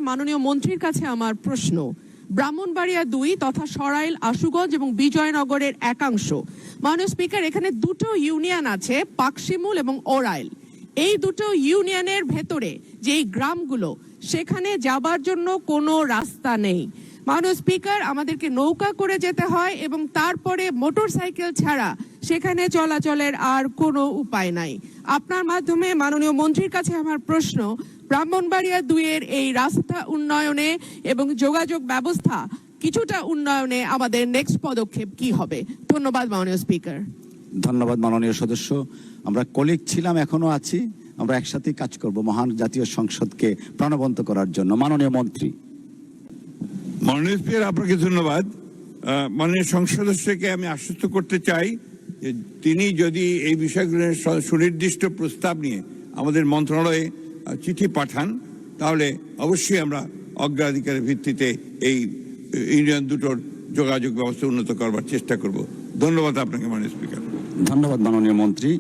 মাননীয় মন্ত্রীর কাছে আমার প্রশ্ন, ব্রাহ্মণবাড়িয়া 2 তথা সরাইল, আশুগঞ্জ এবং বিজয়নগরের একাংশ, মাননীয় স্পিকার, এখানে দুটো ইউনিয়ন আছে, পাকশিমুল এবং ওরাইল। এই দুটো ইউনিয়নের ভেতরে যেই গ্রামগুলো, সেখানে যাবার জন্য কোনো রাস্তা নেই। মাননীয় স্পিকার, আমাদেরকে নৌকা করে যেতে হয় এবং তারপরে মোটরসাইকেল ছাড়া সেখানে চলাচলের আর কোনো উপায় নাই। আপনার মাধ্যমে মাননীয় মন্ত্রীর কাছে আমার প্রশ্ন, ব্রাহ্মণবাড়িয়া 2 এর এই রাস্তা উন্নয়নে এবং যোগাযোগ ব্যবস্থা কিছুটা উন্নয়নে আমাদের নেক্সট পদক্ষেপ কি হবে? ধন্যবাদ মাননীয় স্পিকার। ধন্যবাদ মাননীয় সদস্য। আমরা কলিগ ছিলাম, এখনো আছি, আমরা একসাথে কাজ করব মহান জাতীয় সংসদকে প্রাণবন্ত করার জন্য। মাননীয় মন্ত্রী। মাননীয় স্পিকার, আপনাকে ধন্যবাদ। মাননীয় সংসদ সদস্যকে আমি আশ্বস্ত করতে চাই যে তিনি যদি এই বিষয়গুলোর সুনির্দিষ্ট প্রস্তাব নিয়ে আমাদের মন্ত্রণালয়ে চিঠি পাঠান, তাহলে অবশ্যই আমরা অগ্রাধিকারের ভিত্তিতে এই ইউনিয়ন দুটোর যোগাযোগ ব্যবস্থা উন্নত করবার চেষ্টা করব। ধন্যবাদ আপনাকে মাননীয় স্পিকার। ধন্যবাদ মাননীয় মন্ত্রী।